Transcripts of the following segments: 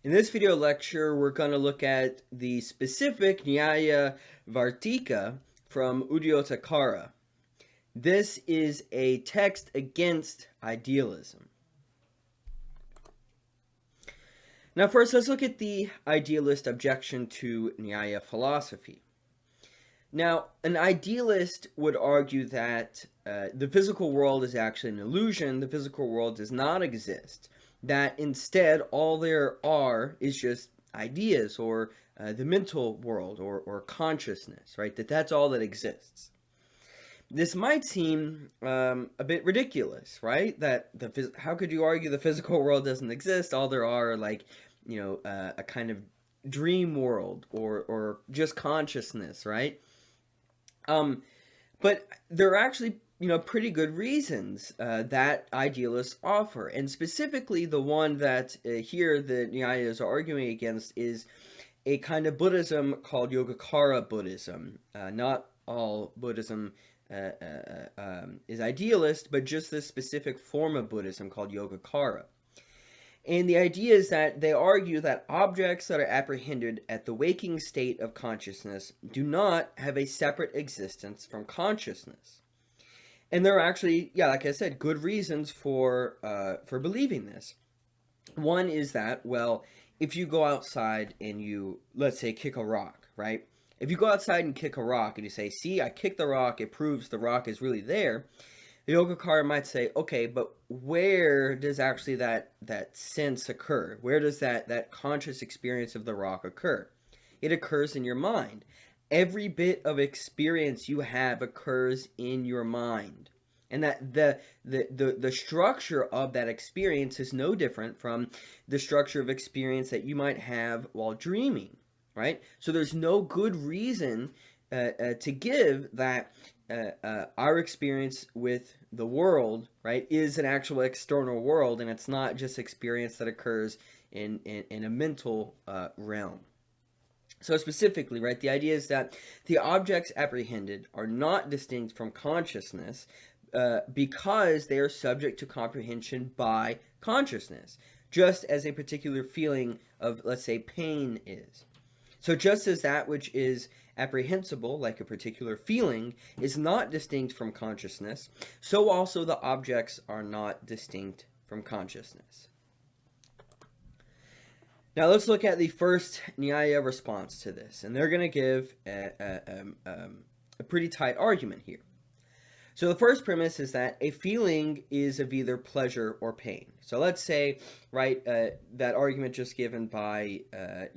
In this video lecture, we're going to look at the specific Nyaya Vartika from Udyotakara. This is a text against idealism. Now first, let's look at the idealist objection to Nyaya philosophy. Now, an idealist would argue that the physical world is actually an illusion, the physical world does not exist, that instead all there are is just ideas or the mental world or consciousness, right? That's all that exists. This might seem a bit ridiculous, right? How could you argue the physical world doesn't exist? All there are like, a kind of dream world or just consciousness, right? But there are actually, pretty good reasons that idealists offer. And specifically the one that here the Nyayas are arguing against is a kind of Buddhism called Yogacara Buddhism. Not all Buddhism is idealist, but just this specific form of Buddhism called Yogacara. And the idea is that they argue that objects that are apprehended at the waking state of consciousness do not have a separate existence from consciousness. And there are actually, like I said, good reasons for believing this. One is that, well, if you go outside and you, let's say, kick a rock, right? If you go outside and kick a rock and you say, see, I kicked the rock, it proves the rock is really there, the Yogacara might say, okay, but where does actually that sense occur? Where does that conscious experience of the rock occur? It occurs in your mind. Every bit of experience you have occurs in your mind. And that the structure of that experience is no different from the structure of experience that you might have while dreaming, right? So there's no good reason to give that our experience with the world, right, is an actual external world, and it's not just experience that occurs in a mental realm. So specifically, right, the idea is that the objects apprehended are not distinct from consciousness because they are subject to comprehension by consciousness, just as a particular feeling of, let's say, pain is. So just as that which is apprehensible, like a particular feeling, is not distinct from consciousness, so also the objects are not distinct from consciousness. Now let's look at the first Nyaya response to this, and they're going to give a pretty tight argument here. So the first premise is that a feeling is of either pleasure or pain. So let's say, right, that argument just given by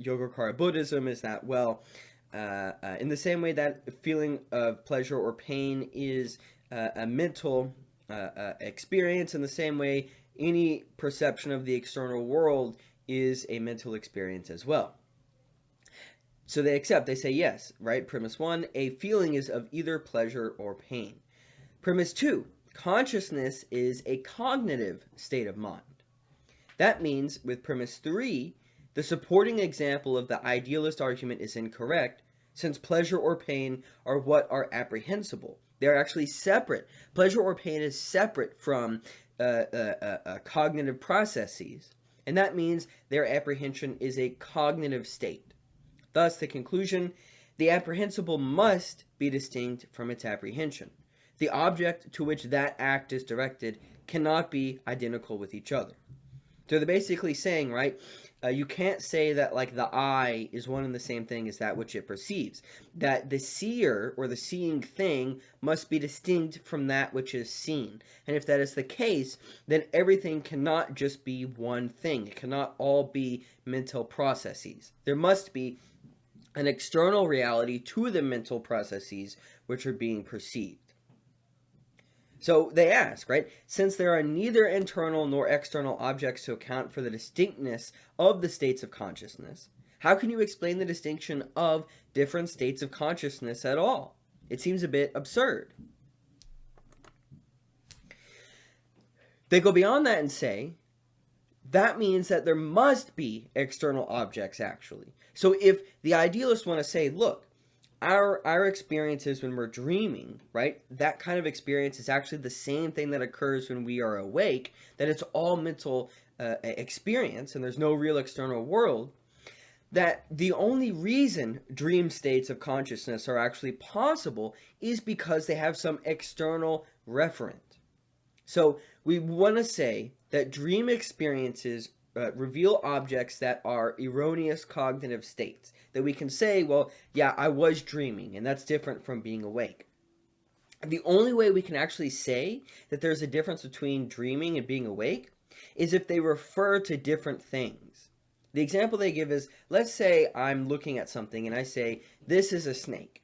Yogacara Buddhism is that, well, in the same way that feeling of pleasure or pain is a mental experience, in the same way any perception of the external world is a mental experience as well. So they accept, they say yes, right? Premise one, a feeling is of either pleasure or pain. Premise two, consciousness is a cognitive state of mind. That means with premise three, the supporting example of the idealist argument is incorrect, since pleasure or pain are what are apprehensible. They're actually separate. Pleasure or pain is separate from cognitive processes, and that means their apprehension is a cognitive state. Thus, the conclusion, the apprehensible must be distinct from its apprehension. The object to which that act is directed cannot be identical with each other. So they're basically saying, right, you can't say that like the eye is one and the same thing as that which it perceives. That the seer or the seeing thing must be distinct from that which is seen. And if that is the case, then everything cannot just be one thing. It cannot all be mental processes. There must be an external reality to the mental processes which are being perceived. So they ask, right, since there are neither internal nor external objects to account for the distinctness of the states of consciousness, how can you explain the distinction of different states of consciousness at all? It seems a bit absurd. They go beyond that and say, that means that there must be external objects actually. So if the idealists want to say, look, our experiences when we're dreaming, right? That kind of experience is actually the same thing that occurs when we are awake, that it's all mental experience and there's no real external world, that the only reason dream states of consciousness are actually possible is because they have some external referent. So we want to say that dream experiences reveal objects that are erroneous cognitive states. That we can say, well, yeah, I was dreaming, and that's different from being awake. The only way we can actually say that there's a difference between dreaming and being awake is if they refer to different things. The example they give is, let's say I'm looking at something and I say, this is a snake.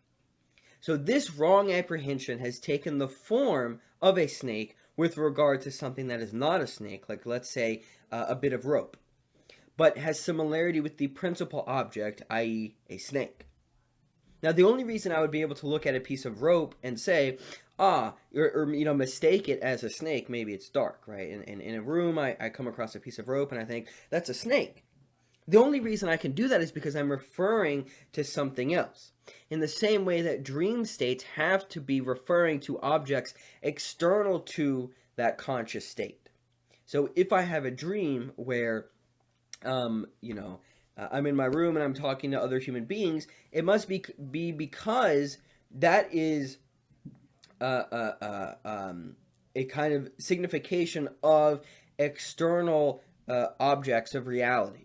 So this wrong apprehension has taken the form of a snake with regard to something that is not a snake, like let's say a bit of rope, but has similarity with the principal object, i.e. a snake. Now, the only reason I would be able to look at a piece of rope and say, or mistake it as a snake, maybe it's dark, right? In a room, I come across a piece of rope and I think, that's a snake. The only reason I can do that is because I'm referring to something else. In the same way that dream states have to be referring to objects external to that conscious state. So if I have a dream where, I'm in my room and I'm talking to other human beings, it must be because that is a kind of signification of external objects of reality.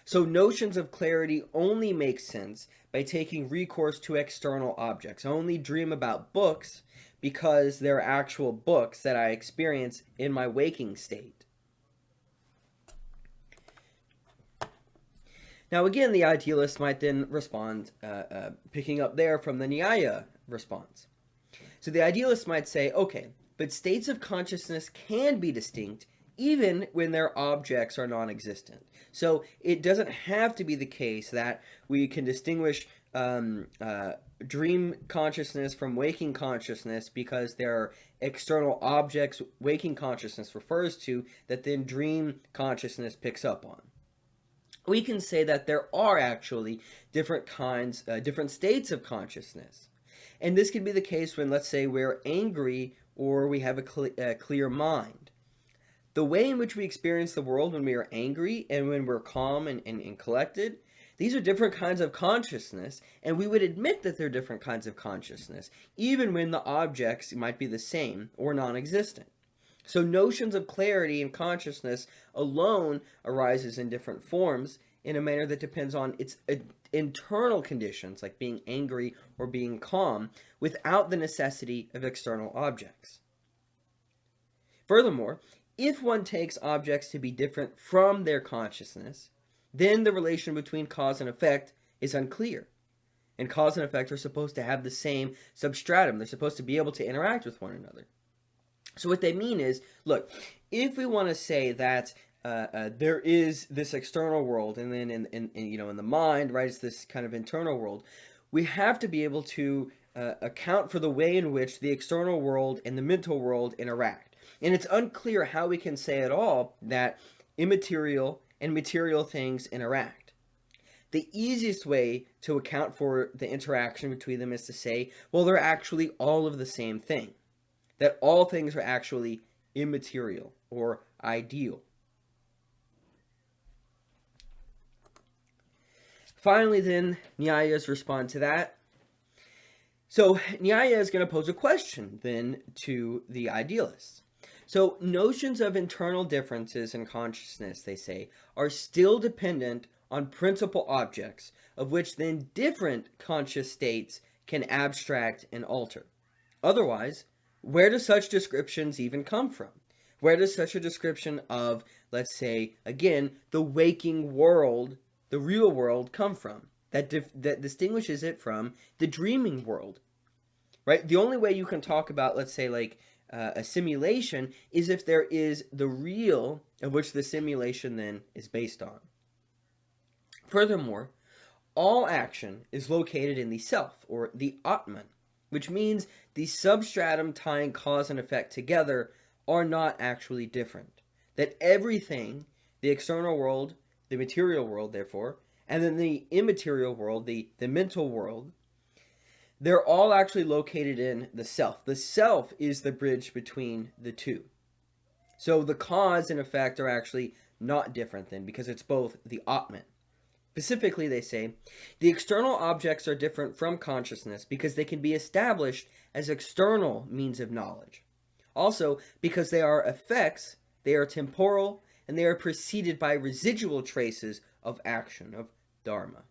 So notions of clarity only make sense by taking recourse to external objects. I only dream about books because they're actual books that I experience in my waking state. Now again, the idealist might then respond, picking up there from the Nyaya response. So the idealist might say, okay, but states of consciousness can be distinct even when their objects are non-existent. So it doesn't have to be the case that we can distinguish dream consciousness from waking consciousness because there are external objects waking consciousness refers to that then dream consciousness picks up on. We can say that there are actually different kinds, different states of consciousness. And this can be the case when, let's say, we're angry or we have a clear mind. The way in which we experience the world when we are angry and when we're calm and collected, these are different kinds of consciousness, and we would admit that they're different kinds of consciousness, even when the objects might be the same or non-existent. So notions of clarity and consciousness alone arises in different forms in a manner that depends on its internal conditions, like being angry or being calm, without the necessity of external objects. Furthermore, if one takes objects to be different from their consciousness, then the relation between cause and effect is unclear. And cause and effect are supposed to have the same substratum. They're supposed to be able to interact with one another. So what they mean is, look, if we want to say that there is this external world, and then in the mind, right, it's this kind of internal world, we have to be able to account for the way in which the external world and the mental world interact. And it's unclear how we can say at all that immaterial and material things interact. The easiest way to account for the interaction between them is to say, well, they're actually all of the same thing. That all things are actually immaterial or ideal. Finally, then, Nyaya's respond to that. So Nyaya is going to pose a question then to the idealists. So notions of internal differences in consciousness, they say, are still dependent on principal objects, of which then different conscious states can abstract and alter. Otherwise, where do such descriptions even come from? Where does such a description of, let's say, again, the waking world, the real world, come from? That distinguishes it from the dreaming world, right? The only way you can talk about, let's say, like a simulation is if there is the real of which the simulation then is based on. Furthermore, all action is located in the self, or the Atman, which means the substratum tying cause and effect together are not actually different. That everything, the external world, the material world, therefore, and then the immaterial world, the mental world, they're all actually located in the self. The self is the bridge between the two. So the cause and effect are actually not different then, because it's both the Atman. Specifically, they say, the external objects are different from consciousness because they can be established as external means of knowledge. Also, because they are effects, they are temporal, and they are preceded by residual traces of action, of dharma.